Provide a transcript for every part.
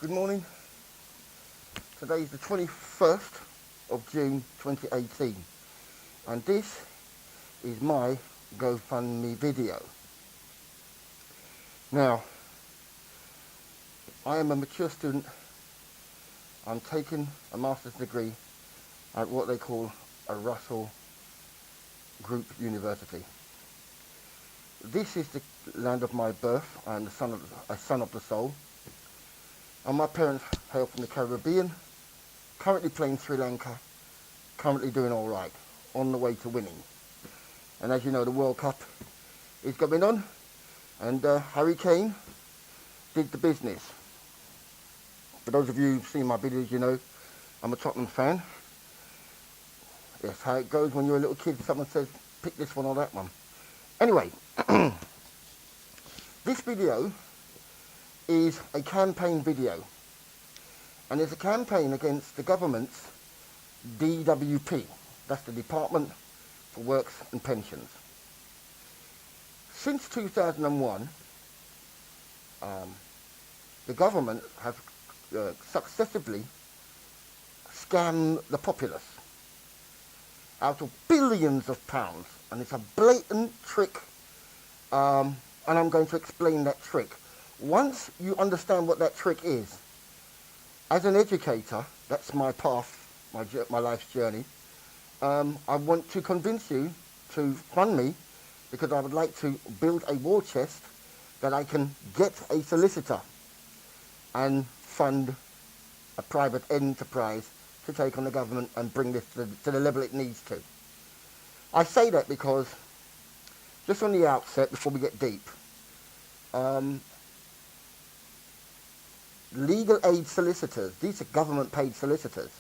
Good morning. Today is the 21st of June 2018 and this is my GoFundMe video. Now, I am a mature student. I'm taking a master's degree at what they call a Russell Group University. This is the land of my birth. I am a son of the soul. And my parents hail from the Caribbean, currently playing Sri Lanka, currently doing all right, on the way to winning. And as you know, the World Cup is going on, and Harry Kane did the business. For those of you who've seen my videos, you know I'm a Tottenham fan. That's how it goes when you're a little kid. Someone says, pick this one or that one. Anyway, this video is a campaign video, and it's a campaign against the government's DWP, that's the Department for Works and Pensions. Since 2001, the government has successively scammed the populace out of billions of pounds, and it's a blatant trick, and I'm going to explain that trick. Once you understand what that trick is, as an educator, that's my path, my life's journey, I want to convince you to fund me, because I would like to build a war chest that I can get a solicitor and fund a private enterprise to take on the government and bring this to the level it needs to. I say that because, just on the outset, before we get deep, legal aid solicitors, these are government paid solicitors.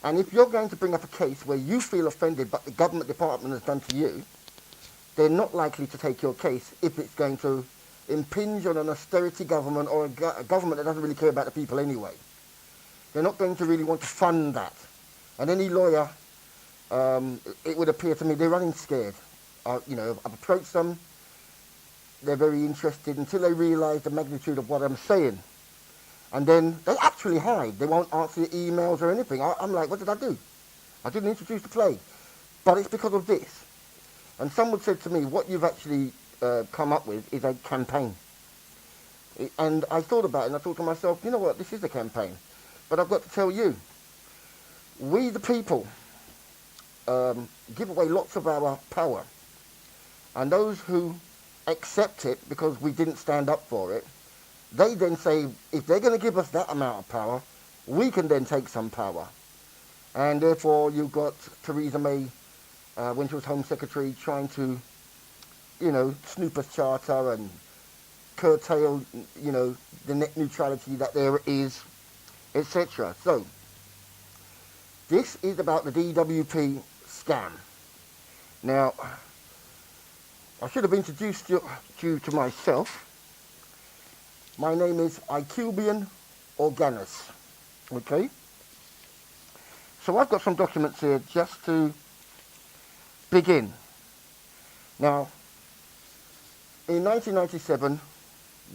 And if you're going to bring up a case where you feel offended but the government department has done to you, they're not likely to take your case if it's going to impinge on an austerity government or a government that doesn't really care about the people anyway. They're not going to really want to fund that. And any lawyer, it would appear to me, they're running scared. You know, I've approached them. They're very interested until they realise the magnitude of what I'm saying. And then they actually hide. They won't answer your emails or anything. I'm like, what did I do? I didn't introduce the play. But it's because of this. And someone said to me, what you've actually come up with is a campaign. And I thought about it and I thought to myself, you know what, this is a campaign. But I've got to tell you, we the people give away lots of our power. And those who accept it because we didn't stand up for it, they then say, if they're going to give us that amount of power, we can then take some power. And therefore you've got Theresa May, when she was Home Secretary, trying to, you know, snoop a charter and curtail, you know, the net neutrality that there is, etc. So, this is about the DWP scam. Now, I should have introduced you to myself. My name is Icubian Organis. Okay? So I've got some documents here just to begin. Now, in 1997,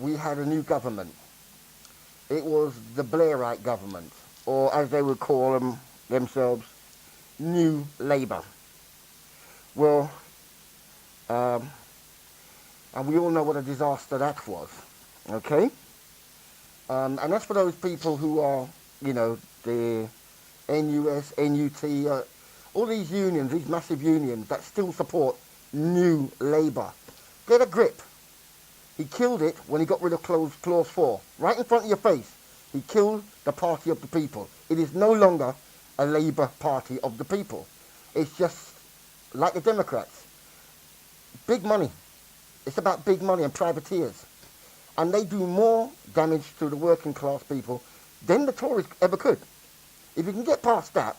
we had a new government. It was the Blairite government, or as they would call themselves, New Labour. Well, and we all know what a disaster that was, okay? And that's for those people who are, you know, the NUS, NUT, all these unions, these massive unions that still support New Labour. Get a grip. He killed it when he got rid of Clause 4. Right in front of your face. He killed the party of the people. It is no longer a Labour party of the people. It's just like the Democrats. Big money. It's about big money and privateers. And they do more damage to the working class people than the Tories ever could. If you can get past that,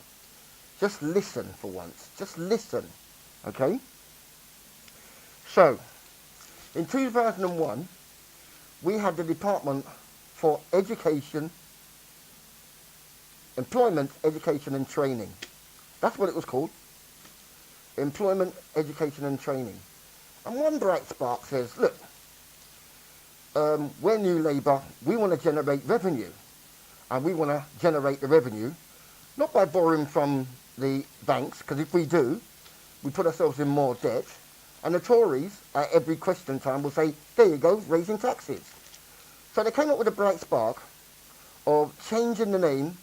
just listen for once. Just listen. Okay? So, in 2001, we had the Department for Education, Employment, Education and Training. That's what it was called. Employment, Education and Training. And one bright spark says, look, we're new labour, we want to generate revenue. And we want to generate the revenue, not by borrowing from the banks, because if we do, we put ourselves in more debt. And the Tories, at every question time, will say, there you go, raising taxes. So they came up with a bright spark of changing the name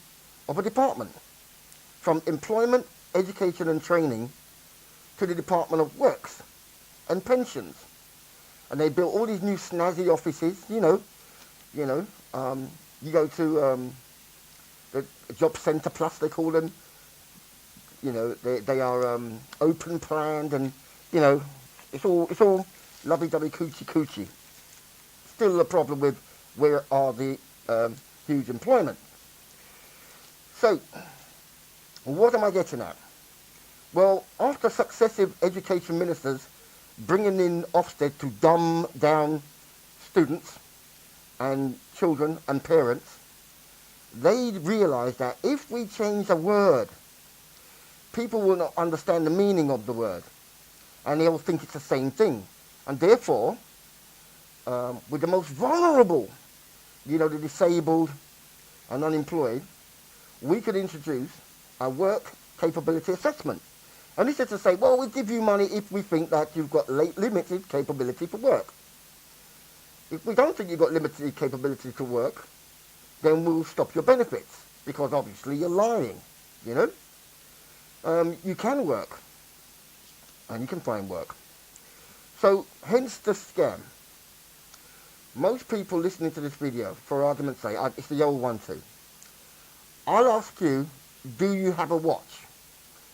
of a department from Employment, Education and Training to the Department of Works and Pensions. And they built all these new snazzy offices, you go to the Job Centre Plus, they call them. They are open planned, and it's all lovey-dovey coochie. Still a problem with where are the huge employment. So, what am I getting at? Well, after successive education ministers bringing in Ofsted to dumb down students and children and parents, they realised that if we change a word, people will not understand the meaning of the word, and they'll think it's the same thing. And therefore, with the most vulnerable, the disabled and unemployed, we could introduce a work capability assessment. And this is to say, well, we'll give you money if we think that you've got limited capability for work. If we don't think you've got limited capability to work, then we'll stop your benefits, because obviously you're lying, You can work, and you can find work. So, hence the scam. Most people listening to this video, for argument's sake, it's the old one too. I'll ask you, do you have a watch?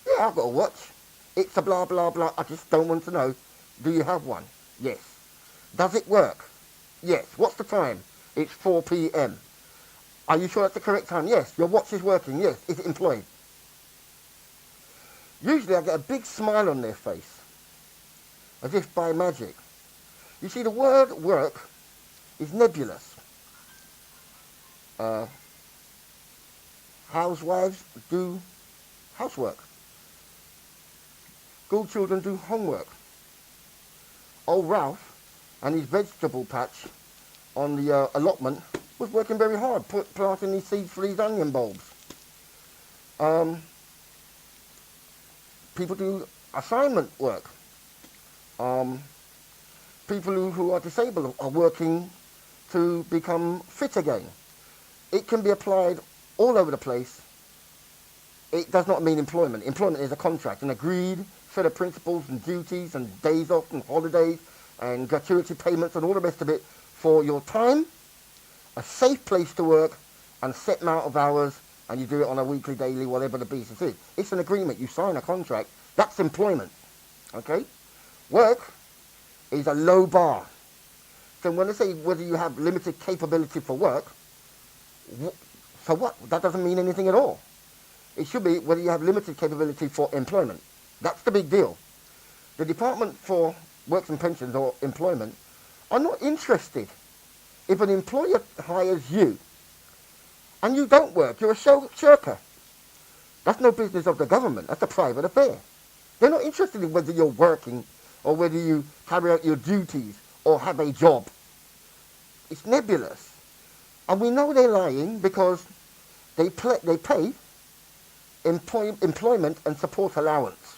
Yeah, I've got a watch. It's a blah, blah, blah. I just don't want to know. Do you have one? Yes. Does it work? Yes. What's the time? It's 4 p.m. Are you sure that's the correct time? Yes. Your watch is working? Yes. Is it employed? Usually I get a big smile on their face, as if by magic. You see, the word work is nebulous. Housewives do housework. School children do homework. Old Ralph and his vegetable patch on the allotment was working very hard, planting these seeds for these onion bulbs. People do assignment work. People who are disabled are working to become fit again. It can be applied all over the place. It does not mean employment. Employment is a contract, an agreed set of principles and duties and days off and holidays and gratuity payments and all the rest of it for your time, a safe place to work, and set amount of hours, and you do it on a weekly, daily, whatever the basis is. It's an agreement. You sign a contract. That's employment. Okay? Work is a low bar. So when I say whether you have limited capability for work, so what? That doesn't mean anything at all. It should be whether you have limited capability for employment. That's the big deal. The Department for Works and Pensions, or Employment, are not interested if an employer hires you and you don't work. You're a shirker. That's no business of the government. That's a private affair. They're not interested in whether you're working or whether you carry out your duties or have a job. It's nebulous. And we know they're lying because they pay employment and support allowance.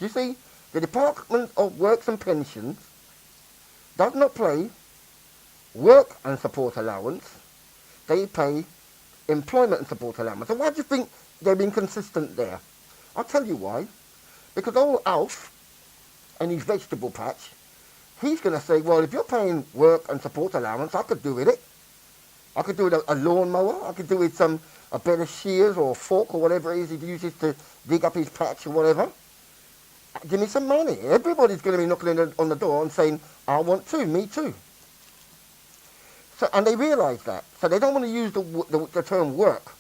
You see, the Department of Works and Pensions does not pay work and support allowance. They pay employment and support allowance. And why do you think they're being consistent there? I'll tell you why. Because old Alf and his vegetable patch, he's going to say, well, if you're paying work and support allowance, I could do with it. I could do with a lawnmower. I could do with a bed of shears or a fork or whatever it is he uses to dig up his patch or whatever. Give me some money. Everybody's going to be knocking on the door and saying, I want to, me too. So, and they realise that. So they don't want to use the term work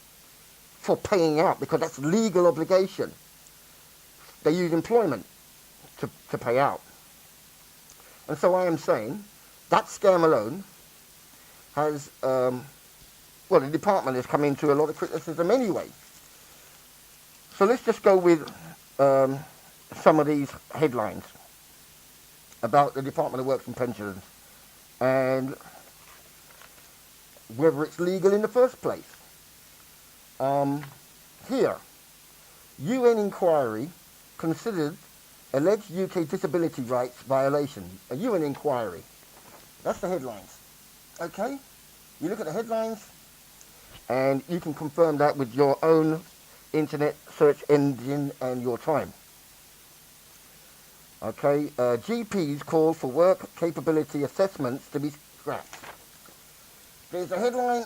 for paying out because that's legal obligation. They use employment to pay out. And so I am saying that scam alone has, the department has come into a lot of criticism anyway. So let's just go with some of these headlines about the Department of Works and Pensions. And whether it's legal in the first place. Here, UN inquiry considered alleged UK disability rights violation. A UN inquiry. That's the headlines. Okay? You look at the headlines and you can confirm that with your own internet search engine and your time. Okay? GPs call for work capability assessments to be scrapped. There's a headline.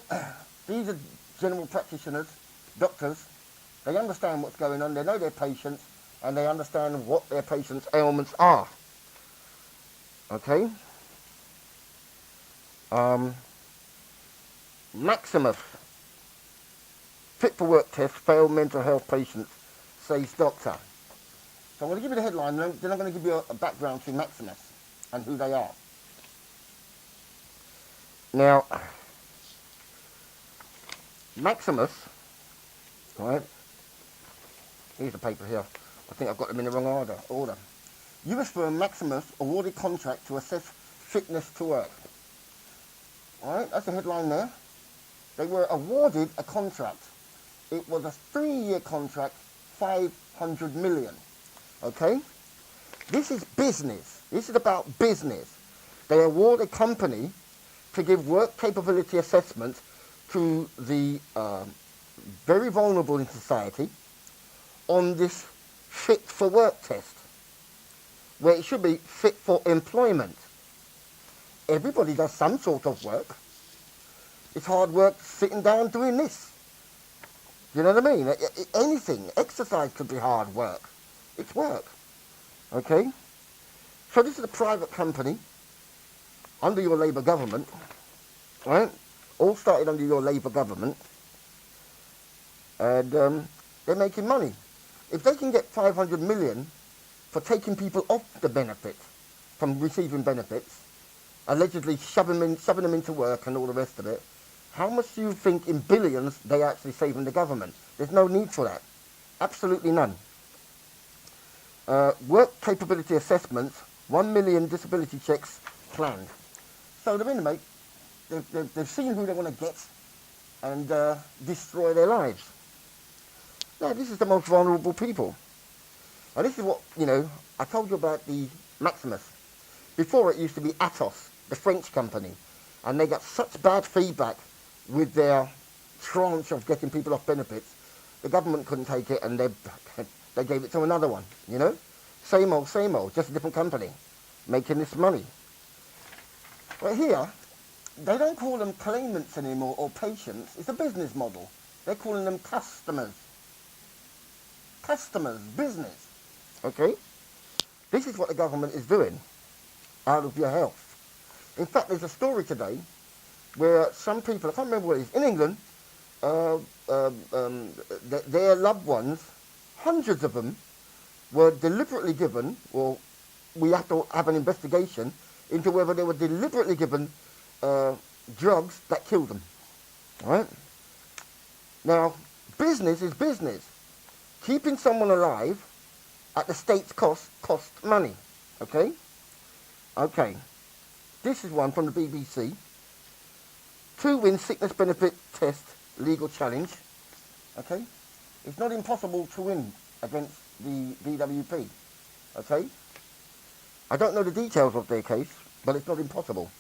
These are general practitioners, doctors. They understand what's going on. They know their patients, and they understand what their patients' ailments are. Okay? Maximus. Fit for work test, failed mental health patients, says doctor. So I'm going to give you the headline, then I'm going to give you a background to Maximus and who they are. Now, Maximus, right, here's the paper here. I think I've got them in the wrong order. US firm Maximus awarded contract to assess fitness to work. Alright, that's the headline there. They were awarded a contract. It was a 3-year contract, 500 million. Okay? This is business. This is about business. They award a company to give work capability assessments to the very vulnerable in society on this fit for work test, where it should be fit for employment. Everybody does some sort of work. It's hard work sitting down doing this. You know what I mean? Anything, exercise could be hard work. It's work. Okay? So this is a private company under your Labour government, right? All started under your Labour government, and they're making money. If they can get 500 million for taking people off the benefit, from receiving benefits, allegedly shoving them into work and all the rest of it, how much do you think in billions they are actually saving the government? There's no need for that. Absolutely none. Work capability assessments, 1 million disability checks planned. So they're in, mate. They've seen who they want to get and destroy their lives. Now, this is the most vulnerable people. And this is what, I told you about the Maximus. Before it used to be Atos, the French company, and they got such bad feedback with their tranche of getting people off benefits, the government couldn't take it and they gave it to another one, Same old, just a different company, making this money. But here, they don't call them claimants anymore or patients. It's a business model. They're calling them customers. Customers, business. Okay? This is what the government is doing out of your health. In fact, there's a story today where some people, I can't remember what it is, in England, their loved ones, hundreds of them, were deliberately given, well, we have to have an investigation into whether they were deliberately given drugs that killed them. Right? Now, business is business. Keeping someone alive at the state's cost costs money. Okay? Okay. This is one from the BBC. 2-win sickness benefit test legal challenge. Okay? It's not impossible to win against the DWP. Okay? I don't know the details of their case, but it's not impossible.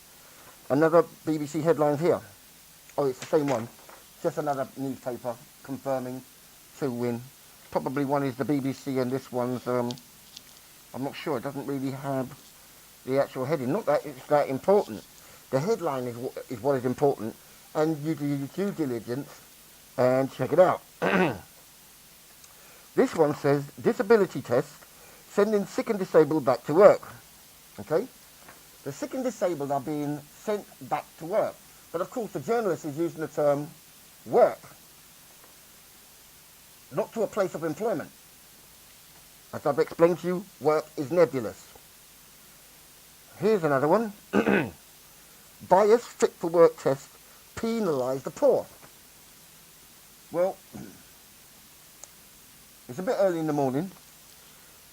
Another BBC headline here. Oh, it's the same one. Just another newspaper confirming 2-win. Probably one is the BBC and this one's, I'm not sure. It doesn't really have the actual heading. Not that it's that important. The headline is what is important. And you do your due diligence and check it out. This one says, disability test, sending sick and disabled back to work. Okay? The sick and disabled are being sent back to work. But of course the journalist is using the term work, not to a place of employment. As I've explained to you, work is nebulous. Here's another one. Bias fit for work test penalise the poor. Well, it's a bit early in the morning,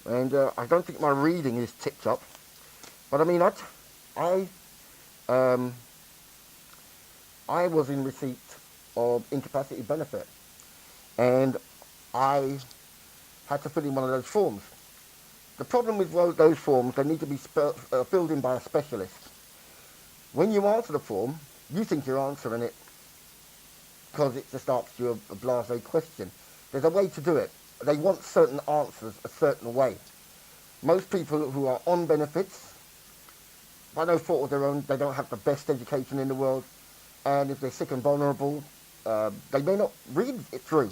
and I don't think my reading is tipped up. But I mean, I I was in receipt of incapacity benefit, and I had to fill in one of those forms. The problem with those forms, they need to be filled in by a specialist. When you answer the form, you think you're answering it because it just asks you a blasé question. There's a way to do it. They want certain answers a certain way. Most people who are on benefits, by no fault of their own, they don't have the best education in the world, and if they're sick and vulnerable, they may not read it through.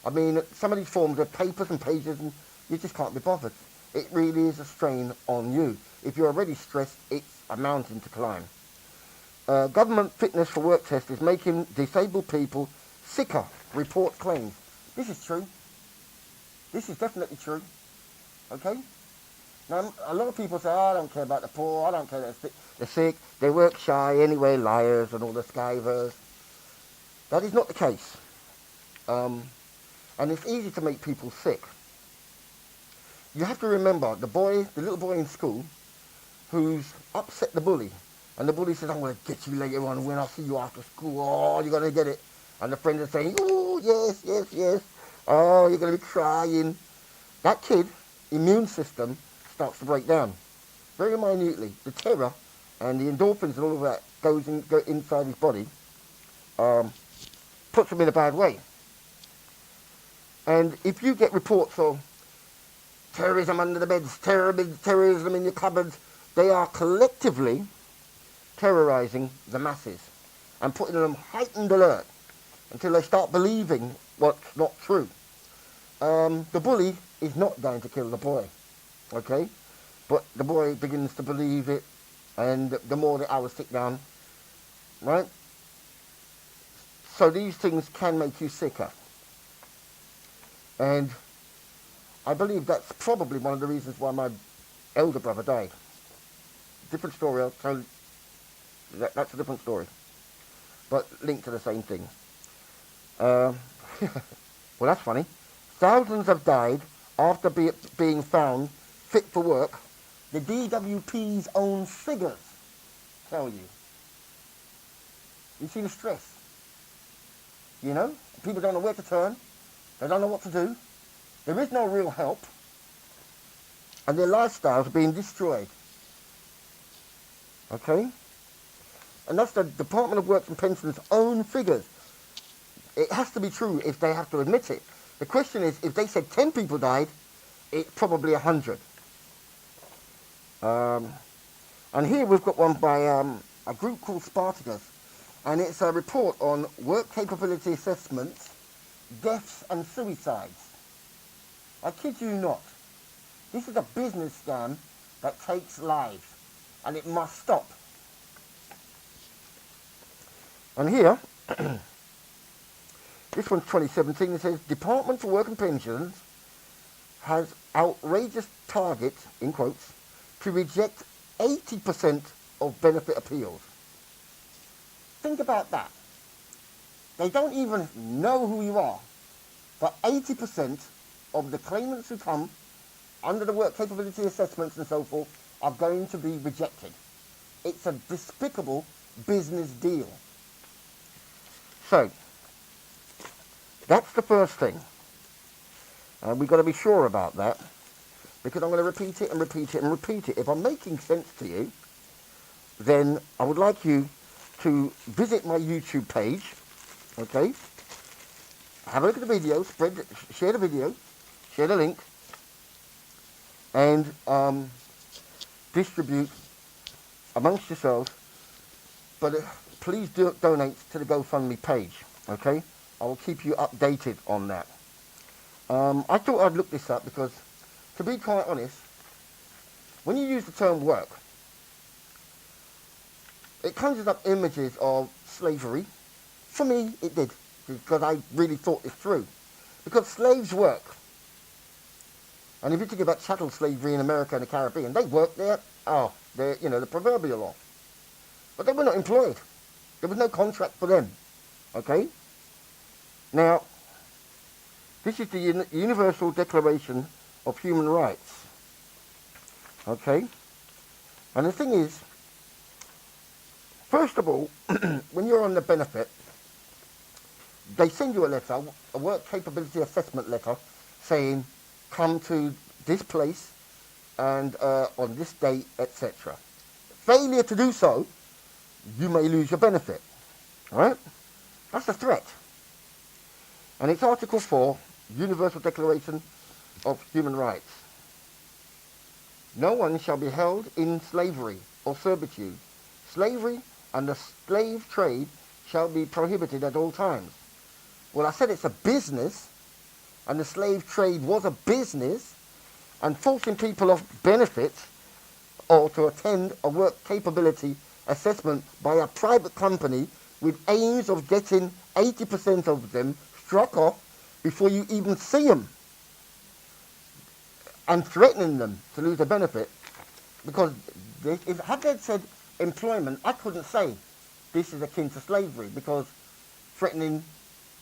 I mean, some of these forms are papers and pages, and you just can't be bothered. It really is a strain on you. If you're already stressed, it's a mountain to climb. Government fitness for work test is making disabled people sicker, reports claims. This is true. This is definitely true. Okay? Now, a lot of people say, oh, I don't care about the poor, I don't care about the sick, they work shy anyway, liars and all the skivers. That is not the case. And it's easy to make people sick. You have to remember the little boy in school who's upset the bully, and the bully says, I'm going to get you later on when I see you after school. Oh, you're going to get it. And the friend is saying, oh, yes, yes, yes. Oh, you're going to be crying. That kid, immune system, starts to break down. Very minutely. The terror and the endorphins and all of that go inside his body, puts him in a bad way. And if you get reports of terrorism under the beds, terrorism in your cupboards, they are collectively terrorizing the masses and putting them heightened alert until they start believing what's not true. The bully is not going to kill the boy, okay? But the boy begins to believe it, and the more the hours tick down, right? So these things can make you sicker. And I believe that's probably one of the reasons why my elder brother died. Different story, I'll tell you. That's a different story. But linked to the same thing. Well, that's funny. Thousands have died after being found fit for work. The DWP's own figures tell you. You see the stress. You know? People don't know where to turn. They don't know what to do. There is no real help. And their lifestyles are being destroyed. Okay? And that's the Department of Work and Pensions' own figures. It has to be true if they have to admit it. The question is, if they said 10 people died, it's probably 100. And here we've got one by a group called Spartacus. And it's a report on work capability assessments, deaths and suicides. I kid you not. This is a business scam that takes lives. And it must stop. And here, this one's 2017, it says, Department for Work and Pensions has outrageous target, in quotes, to reject 80% of benefit appeals. Think about that. They don't even know who you are, but 80% of the claimants who come under the work capability assessments and so forth are going to be rejected. It's a despicable business deal. So, that's the first thing. And we've got to be sure about that, because I'm going to repeat it and repeat it and repeat it. If I'm making sense to you, then I would like you to visit my YouTube page, okay? Have a look at the video, share the video, share the link, and distribute amongst yourselves. But please donate to the GoFundMe page, okay? I will keep you updated on that. I thought I'd look this up because, to be quite honest, when you use the term work, it conjures up images of slavery. For me, it did, because I really thought this through. Because slaves work. And if you think about chattel slavery in America and the Caribbean, they work there. Oh, they're, you know, the proverbial off. But they were not employed. There was no contract for them. Okay? Now, this is the Universal Declaration of Human Rights. Okay? And the thing is, First of all, when you're on the benefit, they send you a letter, a work capability assessment letter, saying, come to this place and on this date, etc. Failure to do so, you may lose your benefit. All right? That's a threat. And it's Article 4, Universal Declaration of Human Rights. No one shall be held in slavery or servitude. Slavery and the slave trade shall be prohibited at all times. Well, I said it's a business, and the slave trade was a business, and forcing people off benefits or to attend a work capability assessment by a private company with aims of getting 80% of them struck off before you even see them, and threatening them to lose their benefit. Because had they said employment, I couldn't say this is akin to slavery, because threatening,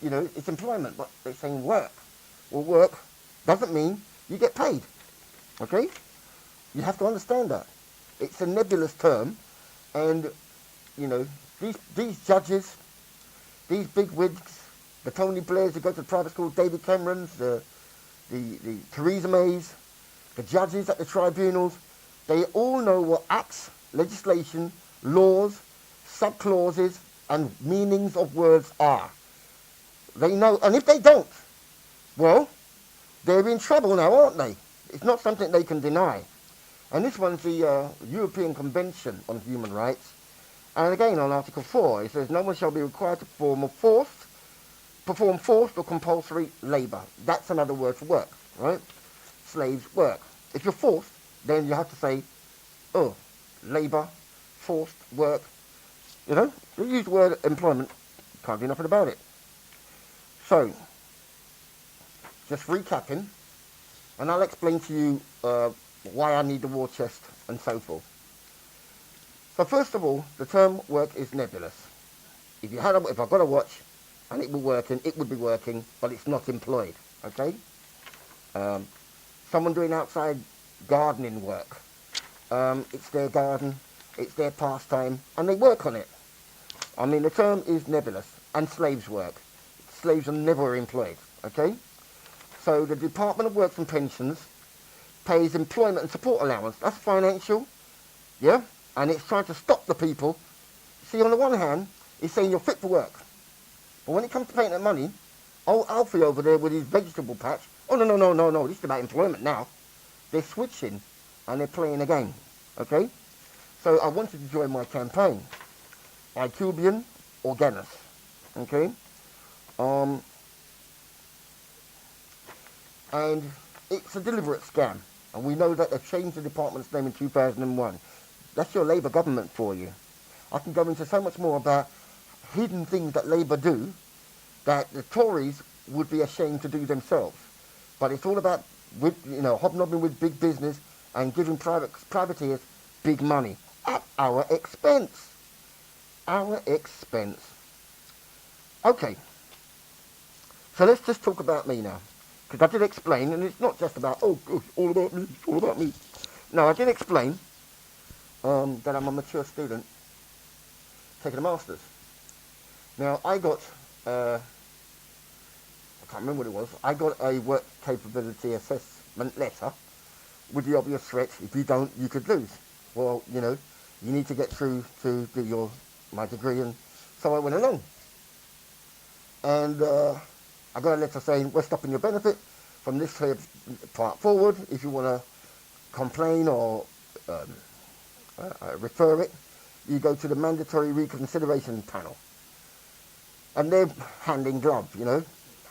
it's employment, but they're saying work. Well, work doesn't mean you get paid, okay? You have to understand that. It's a nebulous term, and, these judges, these big wigs, the Tony Blairs who go to the private school, David Camerons, the Theresa Mays, the judges at the tribunals, they all know what acts, legislation, laws, subclauses, and meanings of words are. They know, and if they don't, well, they're in trouble now, aren't they? It's not something they can deny. And this one's the European Convention on Human Rights. And again, on Article 4, it says, no one shall be required to perform forced or compulsory labour. That's another word for work, right? Slaves work. If you're forced, then you have to say, labour, forced work. You use the word employment, can't do nothing about it. So, just recapping, and I'll explain to you why I need the war chest and so forth. So first of all, the term work is nebulous. If I've got a watch and it would be working, but it's not employed, okay? Someone doing outside gardening work, it's their garden, it's their pastime, and they work on it. I mean, the term is nebulous. And slaves work. Slaves are never employed, okay? So the Department of Works and Pensions pays employment and support allowance. That's financial, yeah? And it's trying to stop the people. See, on the one hand, it's saying you're fit for work. But when it comes to paying that money, old Alfie over there with his vegetable patch, no, this is about employment now. They're switching and they're playing a game, okay? So I wanted to join my campaign. Icubian Organis, okay? And it's a deliberate scam. And we know that they changed the department's name in 2001. That's your Labour government for you. I can go into so much more about hidden things that Labour do that the Tories would be ashamed to do themselves. But it's all about hobnobbing with big business and giving privateers big money at our expense. Our expense. Okay. So let's just talk about me now. Because I did explain, and it's not just about, all about me, it's all about me. No, I did explain that I'm a mature student taking a master's. Now, I got, I can't remember what it was, I got a work capability assessment letter with the obvious threat, if you don't, you could lose. Well, you need to get through to do my degree, and so I went along. And I got a letter saying, we're stopping your benefit from this part forward. If you want to complain or refer it, you go to the mandatory reconsideration panel. And they're hand in glove,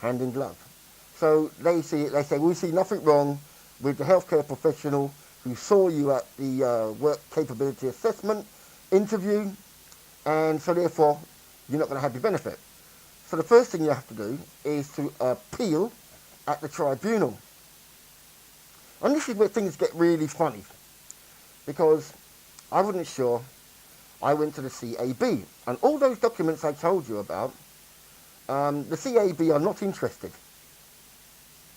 hand in glove. So they say, we see nothing wrong with the healthcare professional who saw you at the work capability assessment interview, and so therefore you're not going to have your benefit. So the first thing you have to do is to appeal at the tribunal. And this is where things get really funny, because I wasn't sure. I went to the CAB, and all those documents I told you about, the CAB are not interested.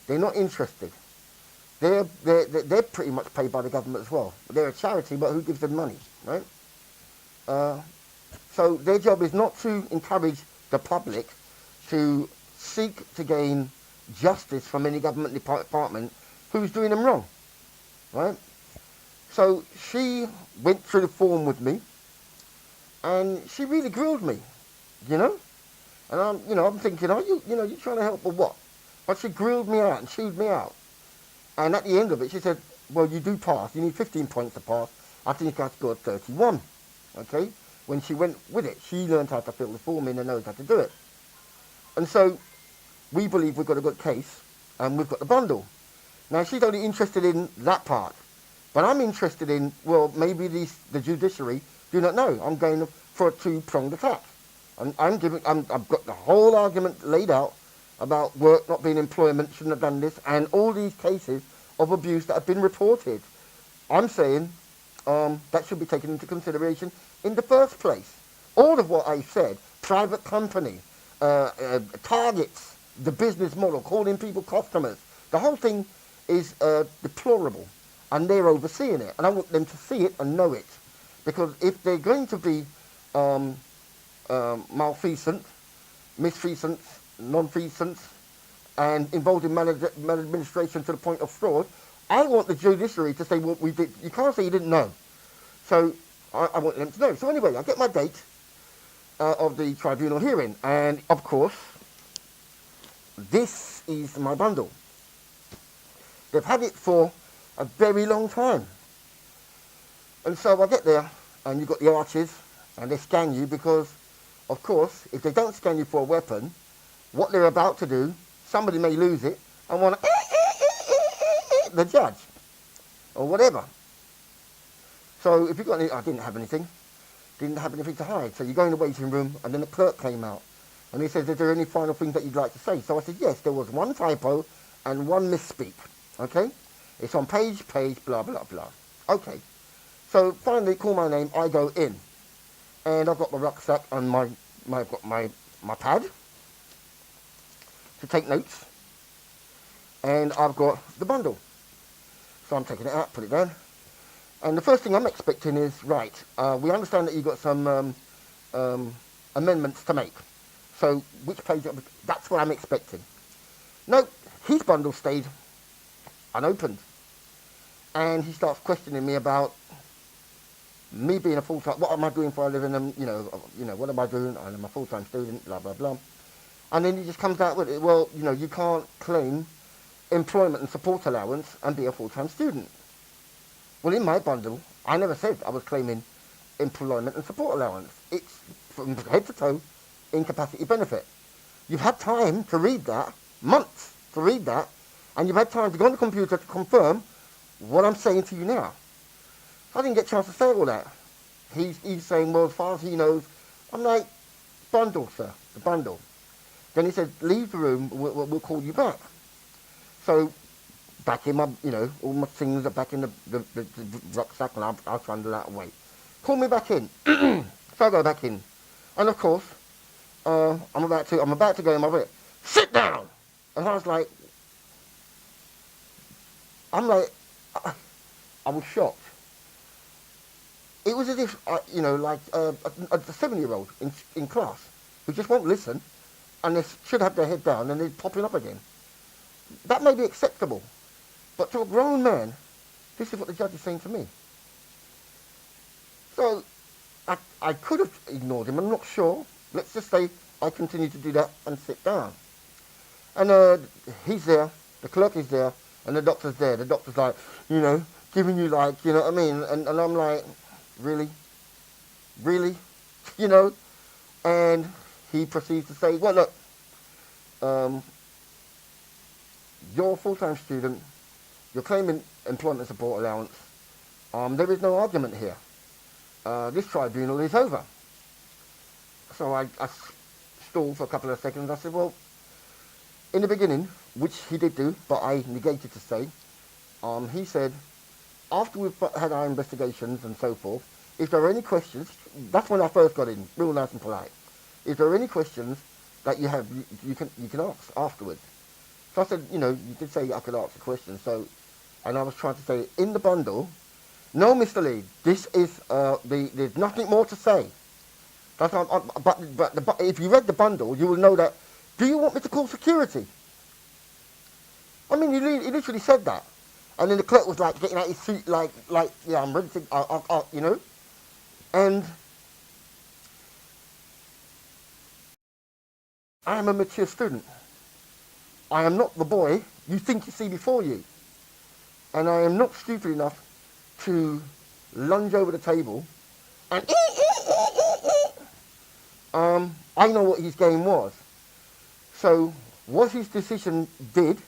They're not interested. They're pretty much paid by the government as well. They're a charity, but who gives them money, right? So their job is not to encourage the public to seek to gain justice from any government department who's doing them wrong, right? So she went through the form with me, and she really grilled me, you know. And I'm thinking, are you, you trying to help or what? But she grilled me out and chewed me out. And at the end of it, she said, well, you do pass. You need 15 points to pass. I think I scored 31, okay? When she went with it, she learned how to fill the form in and knows how to do it. And so we believe we've got a good case, and we've got the bundle. Now, she's only interested in that part. But I'm interested in, well, maybe the judiciary do not know. I'm going for a two-pronged attack. I've got the whole argument laid out about work not being employment, shouldn't have done this, and all these cases of abuse that have been reported. I'm saying that should be taken into consideration in the first place. All of what I said, private company, targets, the business model, calling people customers, the whole thing is deplorable, and they're overseeing it. And I want them to see it and know it. Because if they're going to be malfeasant, misfeasance, non-feasance, and involved in maladministration to the point of fraud, I want the judiciary to say what we did. You can't say you didn't know. So I want them to know. So anyway, I get my date of the tribunal hearing. And of course, this is my bundle. They've had it for a very long time. And so I get there, and you've got the arches, and they scan you because, of course, if they don't scan you for a weapon, what they're about to do, somebody may lose it and want to the judge or whatever. So if you've got any, I didn't have anything to hide. So you go in the waiting room, and then the clerk came out, and he says, is there any final things that you'd like to say? So I said, yes, there was one typo and one misspeak. Okay? It's on page, blah, blah, blah. Okay. So finally, call my name, I go in. And I've got my rucksack and I've got my pad to take notes. And I've got the bundle. So I'm taking it out, put it down. And the first thing I'm expecting is, right, we understand that you've got some amendments to make. So which page, that's what I'm expecting. No, his bundle stayed unopened. And he starts questioning me about me being a full-time, what am I doing for a living, and, what am I doing, I'm a full-time student, blah, blah, blah. And then he just comes out with it, well, you can't claim employment and support allowance and be a full-time student. Well, in my bundle, I never said I was claiming employment and support allowance. It's from head to toe, incapacity benefit. You've had time to read that, months to read that, and you've had time to go on the computer to confirm what I'm saying to you now. I didn't get a chance to say all that. He's saying, well, as far as he knows, I'm like, bundle, sir, the bundle. Then he said, leave the room, we'll call you back. So, back in my, all my things are back in the rucksack, and I'll trundle that away. Call me back in. So I go back in. And of course, I'm about to go in my bed. Sit down! And I was like, I was shocked. It was as if, like a 7-year-old in class who just won't listen, and they should have their head down and they're popping up again. That may be acceptable, but to a grown man, this is what the judge is saying to me. So I could have ignored him, I'm not sure. Let's just say I continue to do that and sit down. And he's there, the clerk is there, and the doctor's there. The doctor's like, giving you like, you know what I mean? And I'm like, really? Really? And he proceeds to say, well, look, you're a full-time student, you're claiming employment support allowance, there is no argument here. This tribunal is over. So I stalled for a couple of seconds. I said, well, in the beginning, which he did do, but I negated to say, he said, after we've had our investigations and so forth, if there are any questions, that's when I first got in, real nice and polite. If there are any questions that you have, you can ask afterwards. So I said, you did say I could ask a question, and I was trying to say, in the bundle, no, Mr. Lee, this is, there's nothing more to say. That's not, but if you read the bundle, you will know that. Do you want me to call security? I mean, he literally said that, and then the clerk was like getting out his seat, like yeah, I'm ready to, you know, and I am a mature student. I am not the boy you think you see before you, and I am not stupid enough to lunge over the table and I know what his game was. So what his decision did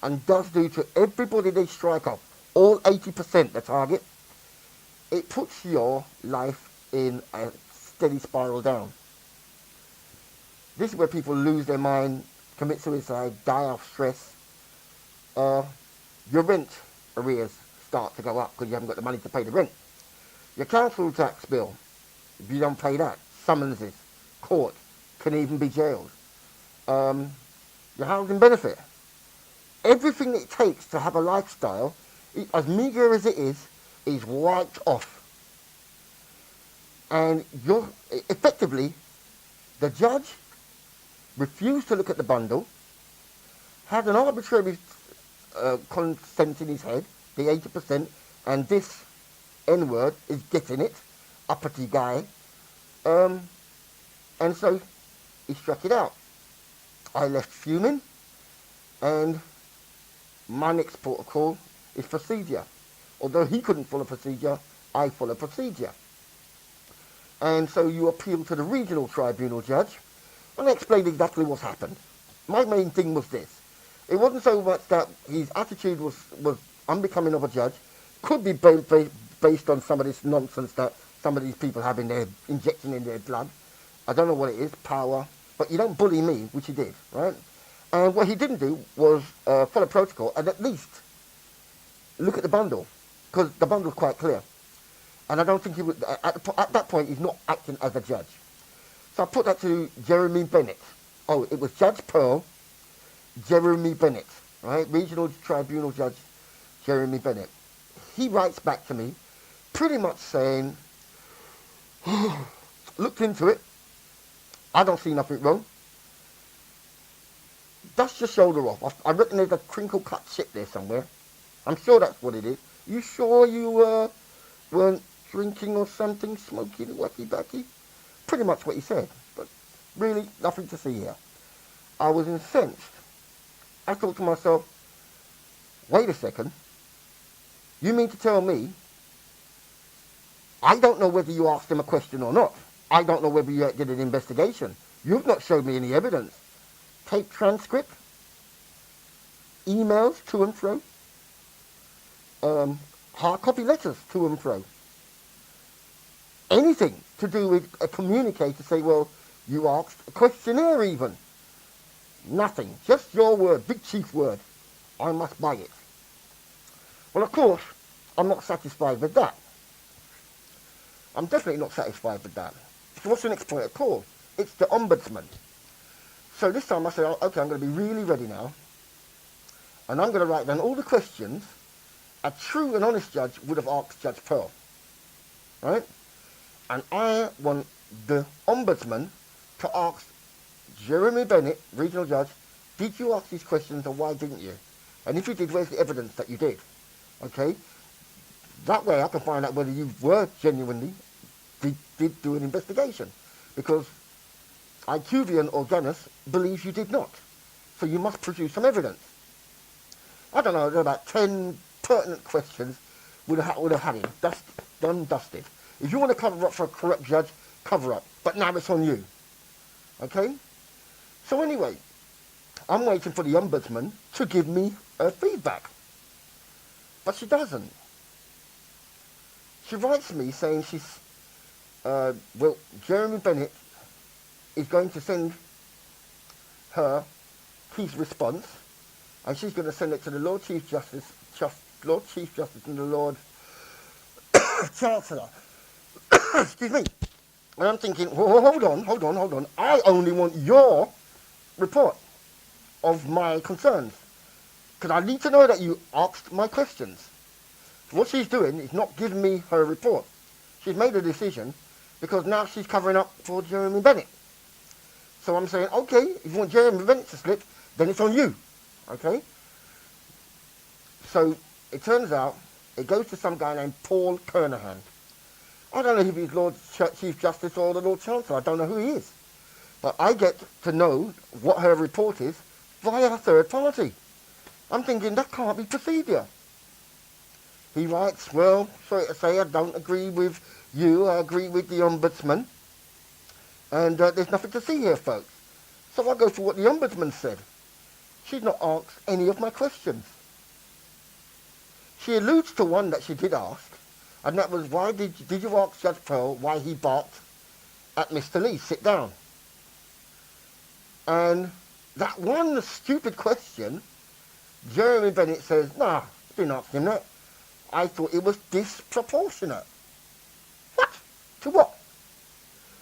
and does do to everybody they strike off, all 80% the target, it puts your life in a steady spiral down. This is where people lose their mind, commit suicide, die of stress. Your rent arrears start to go up because you haven't got the money to pay the rent. Your council tax bill, if you don't pay that, summonses, court, can even be jailed. Your housing benefit. Everything it takes to have a lifestyle, as meagre as it is wiped off. And you're effectively, the judge refused to look at the bundle, had an arbitrary consent in his head, the 80%, and this N-word is getting it, uppity guy, and so he struck it out. I left fuming, and my next port of call is procedure. Although he couldn't follow procedure, I follow procedure. And so you appeal to the regional tribunal judge, and I explained exactly what happened. My main thing was this. It wasn't so much that his attitude was unbecoming of a judge, could be based on some of this nonsense that some of these people have in their injecting in their blood. I don't know what it is, power, but you don't bully me, which he did, right? And what he didn't do was follow protocol and at least look at the bundle, because the bundle's quite clear. And I don't think he would, at that point, he's not acting as a judge. So I put that to Jeremy Bennett. Oh, it was Judge Pearl, Jeremy Bennett, right? Regional Tribunal Judge Jeremy Bennett. He writes back to me pretty much saying, looked into it, I don't see nothing wrong. Dust your shoulder off. I reckon there's a crinkle cut shit there somewhere. I'm sure that's what it is. You sure you weren't drinking or something, smoking wacky-backy? Pretty much what he said, but really nothing to see here. I was incensed. I thought to myself, wait a second, you mean to tell me I don't know whether you asked him a question or not. I don't know whether you did an investigation. You've not showed me any evidence. Tape transcript, emails to and fro, hard copy letters to and fro. Anything to do with a communicator to say, well, you asked a questionnaire even. Nothing. Just your word, big chief word. I must buy it. Well, of course, I'm not satisfied with that. I'm definitely not satisfied with that. So what's the next point of call? It's the ombudsman. So this time I said, okay, I'm going to be really ready now. And I'm going to write down all the questions a true and honest judge would have asked Judge Pearl. Right? And I want the ombudsman to ask Jeremy Bennett, regional judge, did you ask these questions and why didn't you? And if you did, where's the evidence that you did? Okay? That way I can find out whether you were genuinely did do an investigation. Because IQVIAN Organis believes you did not. So you must produce some evidence. I don't know, there are about 10 pertinent questions would have had it. Dusted. If you want to cover up for a corrupt judge, cover up. But now it's on you. Okay? So anyway, I'm waiting for the ombudsman to give me feedback. But she doesn't. She writes me saying she's, well, Jeremy Bennett is going to send her his response, and she's going to send it to the Lord Chief Justice and the Lord Chancellor. Excuse me. And I'm thinking, hold on. I only want your report of my concerns. Because I need to know that you asked my questions. What she's doing is not giving me her report. She's made a decision, because now she's covering up for Jeremy Bennett. So I'm saying, okay, if you want Jeremy Bennett to slip, then it's on you. Okay? So it turns out it goes to some guy named Paul Kernahan. I don't know if he's Lord Chief Justice or the Lord Chancellor. I don't know who he is. But I get to know what her report is via a third party. I'm thinking, that can't be procedure. He writes, well, sorry to say, I don't agree with you. I agree with the Ombudsman. And there's nothing to see here, folks. So I go to what the Ombudsman said. She's not asked any of my questions. She alludes to one that she did ask, and that was, why did you ask Judge Pearl why he barked at Mr. Lee? Sit down. And that one stupid question, Jeremy Bennett says, nah, didn't ask him that. I thought it was disproportionate. What? To what?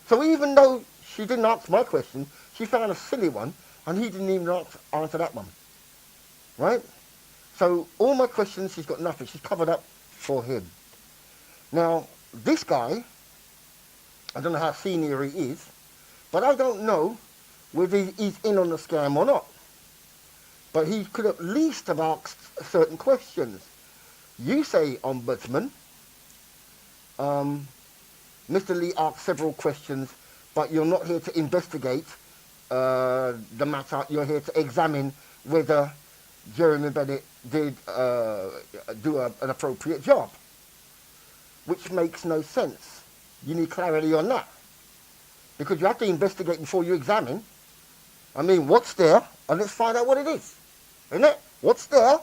So even though she didn't answer my question, she found a silly one, and he didn't even answer that one. Right? So all my questions, she's got nothing. She's covered up for him. Now, this guy, I don't know how senior he is, but I don't know whether he's in on the scam or not. But he could at least have asked certain questions. You say, Ombudsman, Mr. Lee asked several questions, but you're not here to investigate the matter. You're here to examine whether Jeremy Bennett did do an appropriate job, which makes no sense. You need clarity on that, because you have to investigate before you examine. I mean, what's there, and let's find out what it is, isn't it? What's there,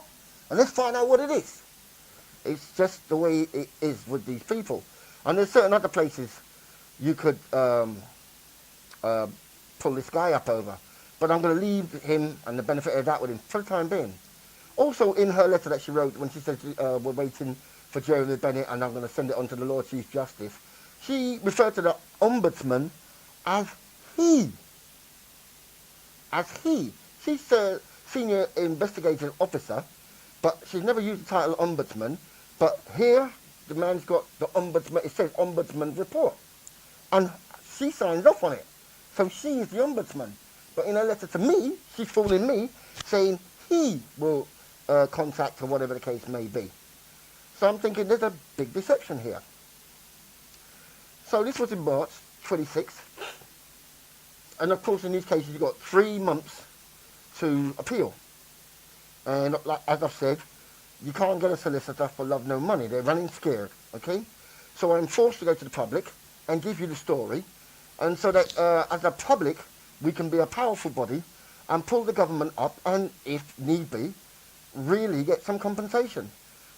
and let's find out what it is. It's just the way it is with these people. And there's certain other places you could pull this guy up over. But I'm going to leave him and the benefit of that with him for the time being. Also, in her letter that she wrote when she said we're waiting for Jeremy Bennett and I'm going to send it on to the Lord Chief Justice, she referred to the Ombudsman as he. As he. She's a senior investigating officer, but she's never used the title Ombudsman. But here, the man's got the Ombudsman, it says Ombudsman report. And she signs off on it. So she is the Ombudsman. But in her letter to me, she's fooling me, saying he will contact or whatever the case may be. So I'm thinking there's a big deception here. So this was in March 26th. And of course in these cases you've got 3 months to appeal. And like, as I've said, you can't get a solicitor for love no money. They're running scared, okay? So I'm forced to go to the public and give you the story. And so that as a public, we can be a powerful body and pull the government up and, if need be, really get some compensation.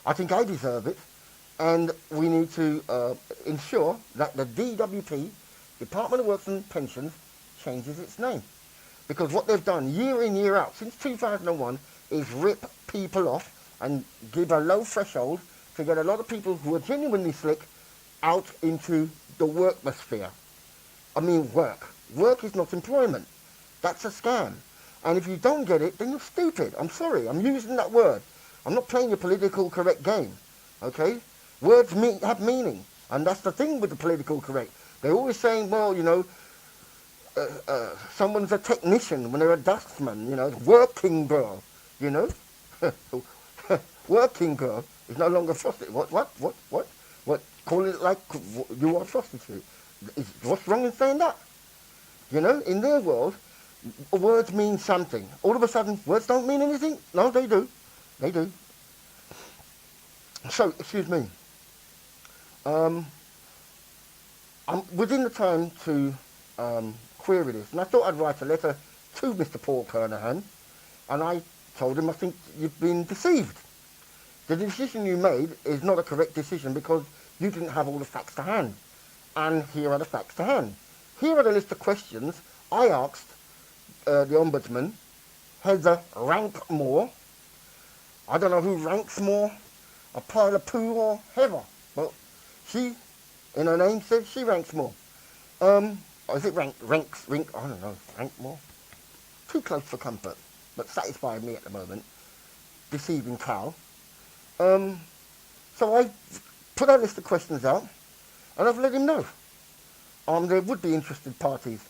I think I deserve it. And we need to ensure that the DWP, Department of Works and Pensions, changes its name. Because what they've done year in, year out, since 2001, is rip people off and give a low threshold to get a lot of people who are genuinely slick out into the workmosphere. I mean work. Work is not employment. That's a scam. And if you don't get it, then you're stupid. I'm sorry, I'm using that word. I'm not playing your political correct game, okay? Words have meaning, and that's the thing with the political correct. They're always saying, well, you know, someone's a technician when they're a dustman, you know, working girl, you know? Working girl is no longer prostitute. What? Call it like you are a prostitute. What's wrong in saying that? You know, in their world, words mean something. All of a sudden, words don't mean anything? No, they do. They do. So, excuse me. I'm within the time to query this, and I thought I'd write a letter to Mr. Paul Kernahan, and I told him I think you've been deceived. The decision you made is not a correct decision because you didn't have all the facts to hand. And here are the facts to hand. Here are the list of questions I asked the Ombudsman, Heather Rankmore. I don't know who ranks more, a pile of poo or Heather. Well, she, in her name, says she ranks more. Or is it I don't know, Rankmore? Too close for comfort, but satisfied me at the moment. Deceiving cow. So I put a list of questions out, and I've let him know. there would be interested parties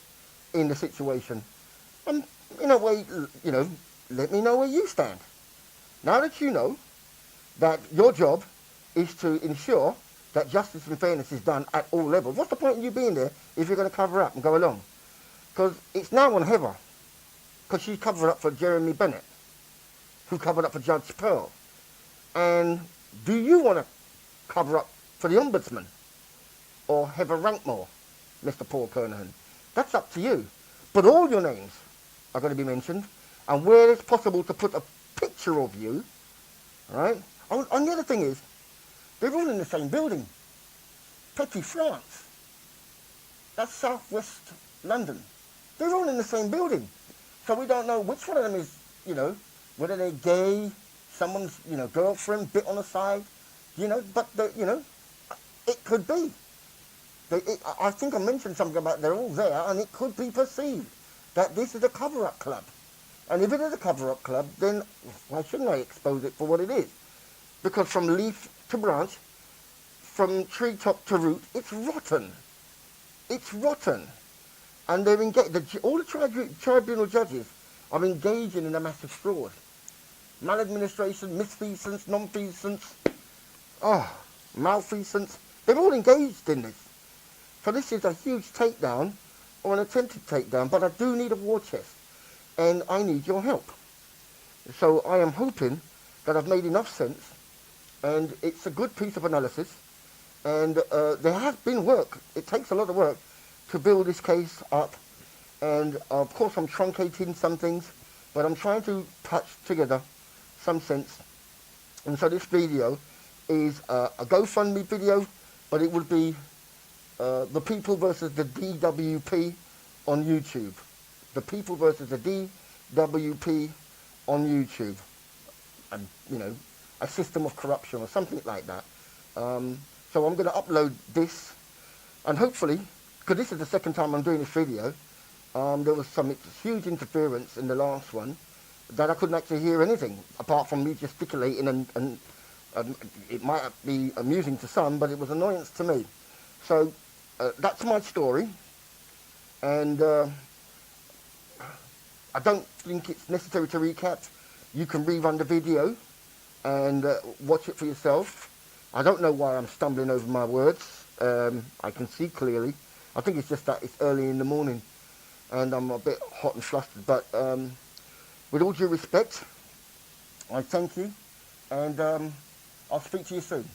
in the situation. And in a way, let me know where you stand. Now that you know that your job is to ensure that justice and fairness is done at all levels, what's the point in you being there if you're going to cover up and go along? Because it's now on Heather, because she covered up for Jeremy Bennett, who covered up for Judge Pearl. And do you want to cover up for the Ombudsman or Heather Rankmore, Mr. Paul Kernahan? That's up to you. But all your names are going to be mentioned, and where it's possible to put a picture of you, right? And the other thing is, they're all in the same building. Petit France. That's southwest London. They're all in the same building. So we don't know which one of them is, whether they're gay, someone's, girlfriend, bit on the side, but, it could be. I think I mentioned something about they're all there, and it could be perceived that this is a cover-up club. And if it is a cover-up club, then why shouldn't I expose it for what it is? Because from leaf to branch, from treetop to root, it's rotten. It's rotten. And they're all the tribunal judges are engaging in a massive fraud. Maladministration, misfeasance, non-feasance, malfeasance. They're all engaged in this. So this is a huge takedown, or an attempted takedown, but I do need a war chest, and I need your help. So I am hoping that I've made enough sense, and it's a good piece of analysis, and there has been work. It takes a lot of work to build this case up, and of course I'm truncating some things, but I'm trying to patch together some sense. And so this video is a GoFundMe video, but it would be the people versus the DWP on YouTube. The people versus the DWP on YouTube. And, a system of corruption or something like that. So I'm going to upload this, and hopefully, because this is the second time I'm doing this video, there was some huge interference in the last one that I couldn't actually hear anything, apart from me gesticulating, and it might be amusing to some, but it was annoyance to me. So that's my story, and I don't think it's necessary to recap. You can rerun the video and watch it for yourself. I don't know why I'm stumbling over my words. I can see clearly. I think it's just that it's early in the morning and I'm a bit hot and flustered. But with all due respect, I thank you, and I'll speak to you soon.